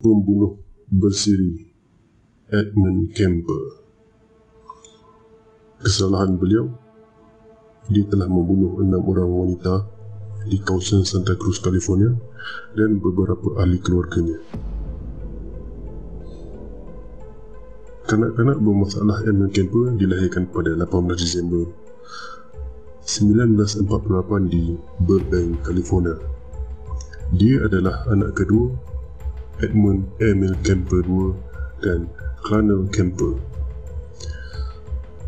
Pembunuh bersiri Edmund Kemper. Kesalahan beliau, dia telah membunuh 6 orang wanita di kawasan Santa Cruz, California dan beberapa ahli keluarganya. Kanak-kanak bermasalah Edmund Kemper dilahirkan pada 18 Disember 1948 di Burbank, California. Dia adalah anak kedua Edmund Emil Kemper II dan Clarnell Kemper.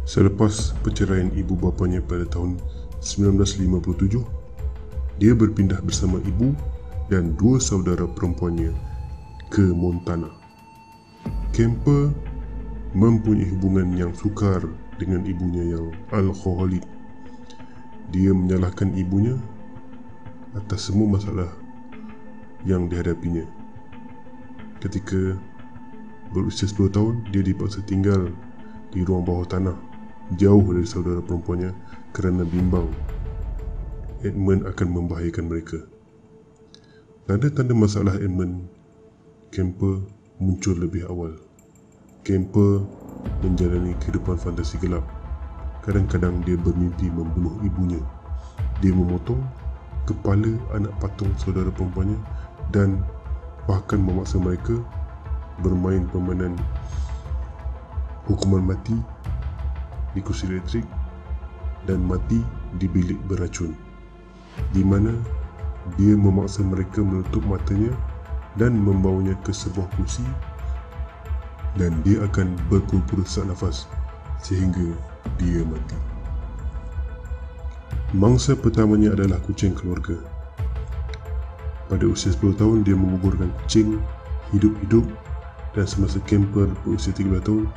Selepas perceraian ibu bapanya pada tahun 1957, dia berpindah bersama ibu dan 2 saudara perempuannya ke Montana. Kemper mempunyai hubungan yang sukar dengan ibunya yang alkoholik. Dia menyalahkan ibunya atas semua masalah yang dihadapinya. Ketika berusia 10 tahun, dia dipaksa tinggal di ruang bawah tanah, jauh dari saudara perempuannya kerana bimbang Edmund akan membahayakan mereka. Tanda-tanda masalah Edmund Kemper muncul lebih awal. Kemper menjalani kehidupan fantasi gelap. Kadang-kadang dia bermimpi membunuh ibunya. Dia memotong kepala anak patung saudara perempuannya dan bahkan memaksa mereka bermain permainan hukuman mati di kursi elektrik dan mati di bilik beracun, di mana dia memaksa mereka menutup matanya dan membawanya ke sebuah kursi dan dia akan berpura-pura sesak nafas sehingga dia mati. Mangsa pertamanya adalah kucing keluarga. Pada usia 10 tahun, dia menguburkan kucing hidup-hidup dan semasa Kemper berusia 13 tahun,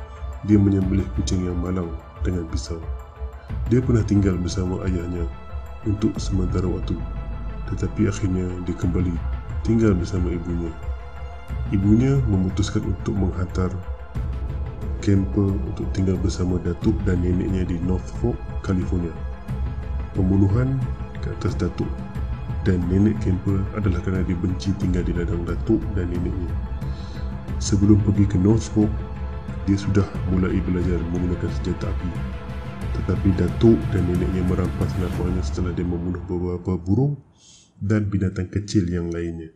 dia menyembelih kucing yang malang dengan pisau. Dia pernah tinggal bersama ayahnya untuk sementara waktu, tetapi akhirnya dia kembali tinggal bersama ibunya. Ibunya memutuskan untuk menghantar Kemper untuk tinggal bersama datuk dan neneknya di North Fork, California. Pembunuhan ke atas datuk dan nenek Kemper adalah kerana dia benci tinggal di ladang datuk dan neneknya. Sebelum pergi ke North Fork, dia sudah mulai belajar menggunakan senjata api. Tetapi datuk dan neneknya merampas nafaannya setelah dia membunuh beberapa burung dan binatang kecil yang lainnya.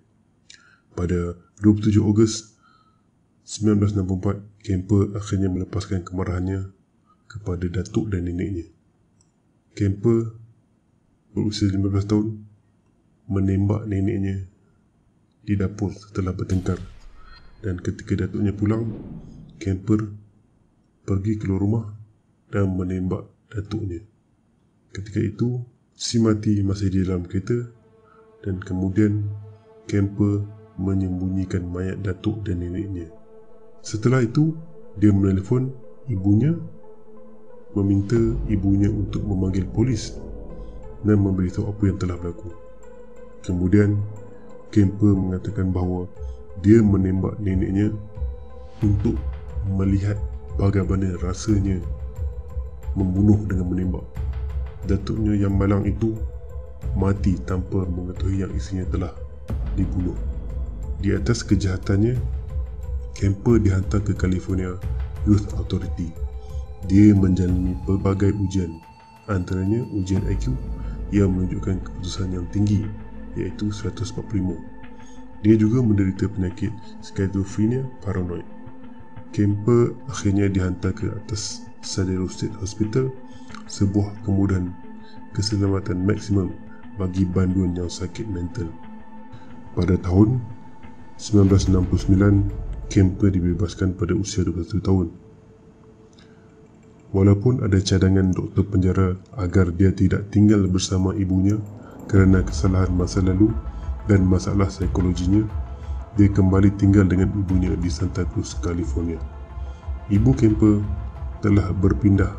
Pada 27 Ogos 1964, Kemper akhirnya melepaskan kemarahannya kepada datuk dan neneknya. Kemper berusia 15 tahun menembak neneknya di dapur setelah bertengkar, dan ketika datuknya pulang, Kemper pergi keluar rumah dan menembak datuknya. Ketika itu, si mati masih di dalam kereta dan kemudian Kemper menyembunyikan mayat datuk dan neneknya. Setelah itu, dia menelefon ibunya, meminta ibunya untuk memanggil polis dan memberitahu apa yang telah berlaku. Kemudian, Kemper mengatakan bahawa dia menembak neneknya untuk melihat bagaimana rasanya membunuh dengan menembak. Datuknya yang malang itu mati tanpa mengetahui yang isinya telah dibunuh. Di atas kejahatannya, Kemper dihantar ke California Youth Authority. Dia menjalani pelbagai ujian, antaranya ujian IQ yang menunjukkan keputusan yang tinggi, iaitu 145. Dia juga menderita penyakit skizofrenia paranoid. Kemper akhirnya dihantar ke atas Sadero State Hospital, sebuah kemudahan keselamatan maksimum bagi banduan yang sakit mental. Pada tahun 1969, Kemper dibebaskan pada usia 21 tahun. Walaupun ada cadangan doktor penjara agar dia tidak tinggal bersama ibunya kerana kesalahan masa lalu dan masalah psikologinya, dia kembali tinggal dengan ibunya di Santa Cruz, California. Ibu Kemper telah berpindah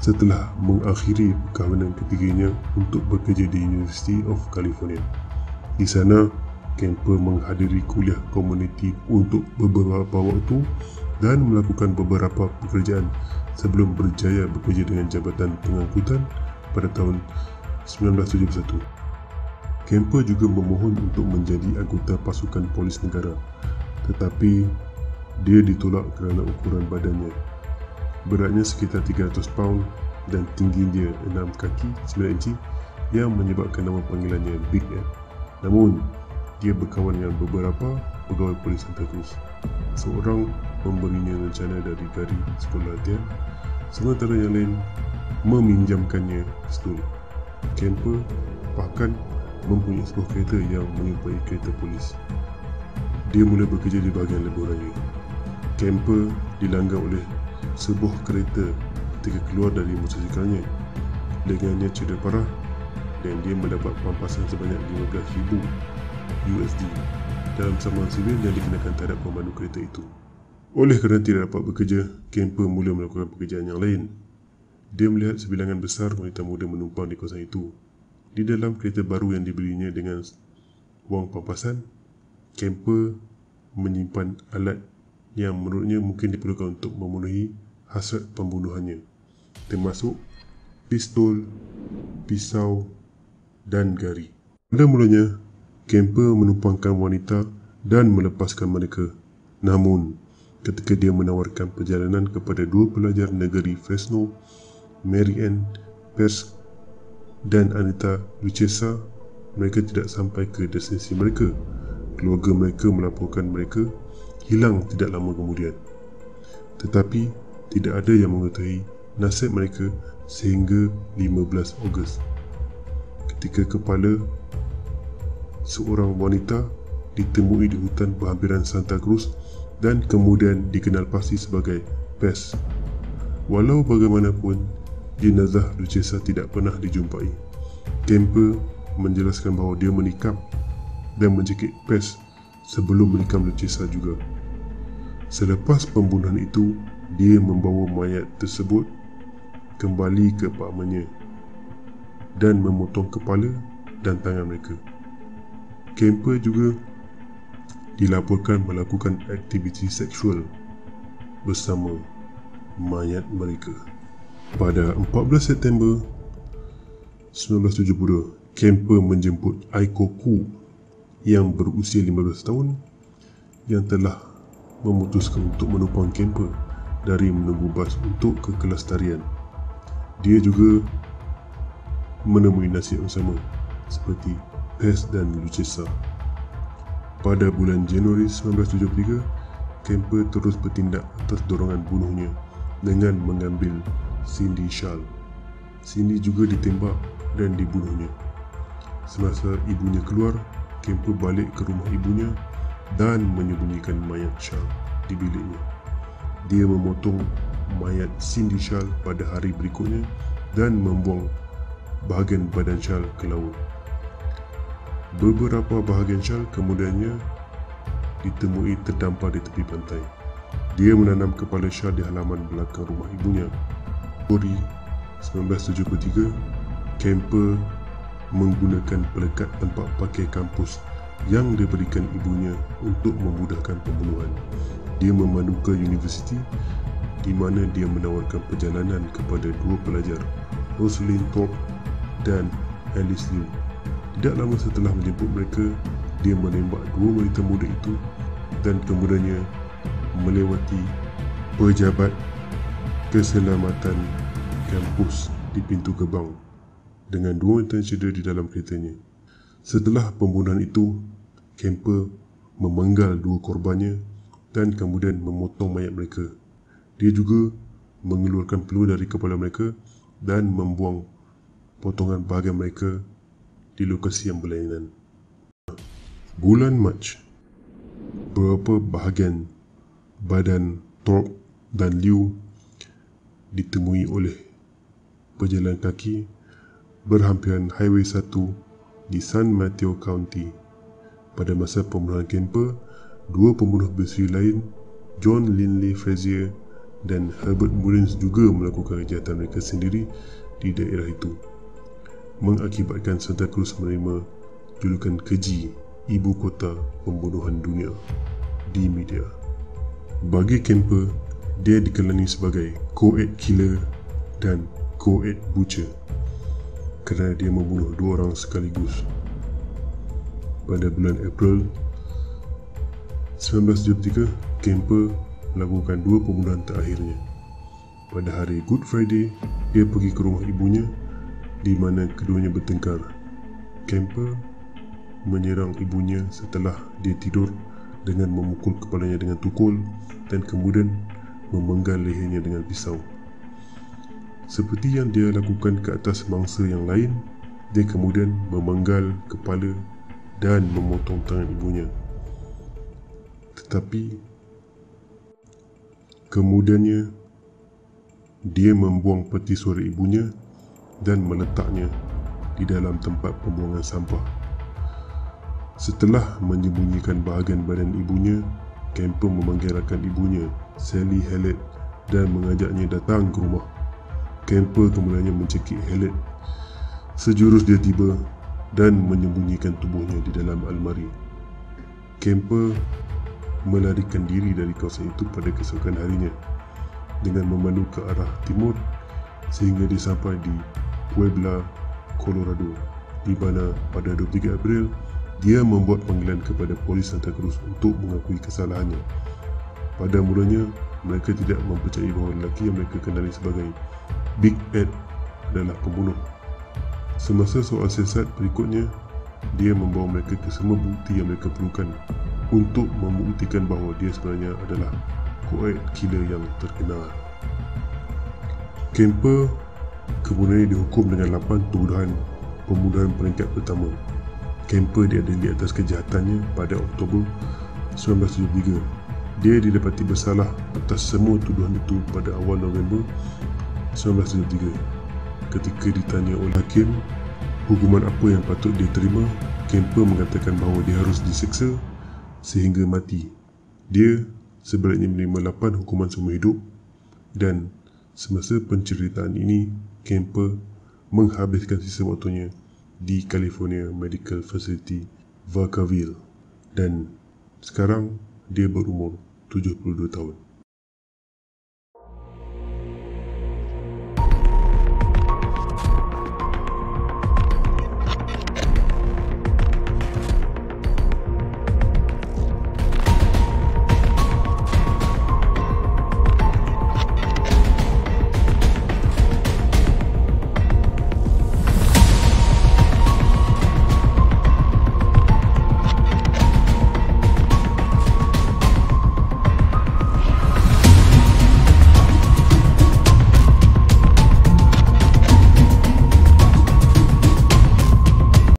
setelah mengakhiri perkahwinan ketiganya untuk bekerja di University of California. Di sana, Kemper menghadiri kuliah komuniti untuk beberapa waktu dan melakukan beberapa pekerjaan sebelum berjaya bekerja dengan Jabatan Pengangkutan pada tahun 1971. Kemper juga memohon untuk menjadi anggota pasukan polis negara tetapi dia ditolak kerana ukuran badannya. Beratnya sekitar 300 paun dan tingginya 6 kaki 9 inci yang menyebabkan nama panggilannya Big Ed. Namun, dia berkawan dengan beberapa pegawai polis Santa Cruz. Seorang memberinya rencana dari Gary sekolah latihan, sementara yang lain meminjamkannya pistol. Kemper bahkan mempunyai sebuah kereta yang menyerupai kereta polis. Dia mula bekerja di bahagian lebuh raya. Kemper dilanggar oleh sebuah kereta ketika keluar dari motorsikalnya. Lengannya cedera parah dan dia mendapat pampasan sebanyak 15,000 USD dalam saman sivil yang dikenakan terhadap pemandu kereta itu. Oleh kerana tidak dapat bekerja, Kemper mula melakukan pekerjaan yang lain. Dia melihat sebilangan besar wanita muda menumpang di kawasan itu. Di dalam kereta baru yang dibelinya dengan wang pampasan, Kemper menyimpan alat yang menurutnya mungkin diperlukan untuk memenuhi hasrat pembunuhannya, termasuk pistol, pisau dan gari. Pada mulanya, Kemper menumpangkan wanita dan melepaskan mereka. Namun, ketika dia menawarkan perjalanan kepada dua pelajar negeri Fresno, Mary Ann Pierce dan Anita Lucchesa, mereka tidak sampai ke destinasi mereka. Keluarga mereka melaporkan mereka hilang tidak lama kemudian. Tetapi, tidak ada yang mengetahui nasib mereka sehingga 15 Ogos, ketika kepala seorang wanita ditemui di hutan berhampiran Santa Cruz dan kemudian dikenal pasti sebagai Pes. Walau bagaimanapun, jenazah Lucchesa tidak pernah dijumpai. Kemper menjelaskan bahawa dia menikam dan mencekik Pes sebelum menikam Lucchesa juga. Selepas pembunuhan itu, dia membawa mayat tersebut kembali ke apartmennya dan memotong kepala dan tangan mereka. Kemper juga dilaporkan melakukan aktiviti seksual bersama mayat mereka. Pada 14 September 1972, Kemper menjemput Aiko Koo yang berusia 15 tahun yang telah memutuskan untuk menumpang Kemper dari menunggu bas untuk ke kelas tarian. Dia juga menemui nasib yang sama seperti Pes dan Lucchesa. Pada bulan Januari 1973, Kemper terus bertindak atas dorongan bunuhnya dengan mengambil Cindy Schall. Cindy juga ditembak dan dibunuhnya. Semasa ibunya keluar, Kemper balik ke rumah ibunya dan menyembunyikan mayat Schall di biliknya. Dia memotong mayat Cindy Schall pada hari berikutnya dan membuang bahagian badan Schall ke laut. Beberapa bahagian Schall kemudiannya ditemui terdampar di tepi pantai. Dia menanam kepala Schall di halaman belakang rumah ibunya. Februari 1973, Kemper menggunakan pelekat tempat pakai kampus yang diberikan ibunya untuk memudahkan pembunuhan. Dia memandu ke universiti di mana dia menawarkan perjalanan kepada dua pelajar, Rosalind Thorpe dan Alice Liu. Tidak lama setelah menjemput mereka, dia menembak dua wanita muda itu dan kemudiannya melewati pejabat keselamatan kampus di pintu gerbang dengan dua wanita cedera di dalam keretanya. Setelah pembunuhan itu, Kemper memenggal dua korbannya dan kemudian memotong mayat mereka. Dia juga mengeluarkan peluru dari kepala mereka dan membuang potongan bahagian mereka di lokasi yang berlainan. Bulan Mac, beberapa bahagian badan Thorpe dan Liu ditemui oleh pejalan kaki berhampiran Highway 1 di San Mateo County. Pada masa pembunuhan Kemper, dua pembunuh berseri lain, John Linley Frazier dan Herbert Mullins, juga melakukan kejahatan mereka sendiri di daerah itu, mengakibatkan Santa Cruz menerima julukan keji ibu kota pembunuhan dunia di media. Bagi Kemper, dia dikelani sebagai co-ed killer dan co-ed butcher kerana dia membunuh dua orang sekaligus. Pada bulan April 1973, Kemper melakukan 2 pembunuhan terakhirnya. Pada hari Good Friday, dia pergi ke rumah ibunya di mana keduanya bertengkar. Kemper menyerang ibunya setelah dia tidur dengan memukul kepalanya dengan tukul dan kemudian memenggal lehernya dengan pisau. Seperti yang dia lakukan ke atas mangsa yang lain, dia kemudian memenggal kepala dan memotong tangan ibunya. Tetapi kemudiannya dia membuang peti suara ibunya dan meletaknya di dalam tempat pembuangan sampah. Setelah menyembunyikan bahagian badan ibunya, Kemper memanggil rakan ibunya, Sally Hallett, dan mengajaknya datang ke rumah. Kemper kemudiannya mencekik Hallett. Sejurus dia tiba dan menyembunyikan tubuhnya di dalam almari. Kemper melarikan diri dari kawasan itu pada keesokan harinya dengan memandu ke arah timur sehingga dia sampai di Puebla, Colorado, di mana pada 23 April dia membuat panggilan kepada polis Santa Cruz untuk mengakui kesalahannya. Pada mulanya, mereka tidak mempercayai bahawa lelaki yang mereka kenali sebagai Big Ed adalah pembunuh. Semasa soal siasat berikutnya, dia membawa mereka ke semua bukti yang mereka perlukan untuk membuktikan bahawa dia sebenarnya adalah co-ed killer yang terkenal. Kemper kemudian dihukum dengan 8 tuduhan pembunuhan peringkat pertama. Kemper diadili atas kejahatannya pada Oktober 1973. Dia didapati bersalah atas semua tuduhan itu pada awal November 1973. Ketika ditanya oleh hakim hukuman apa yang patut dia terima, Kemper mengatakan bahawa dia harus diseksa sehingga mati. Dia sebaliknya menerima 8 hukuman seumur hidup, dan semasa penceritaan ini, Kemper menghabiskan sisa waktunya di California Medical Facility, Vacaville, dan sekarang dia berumur 72 tahun.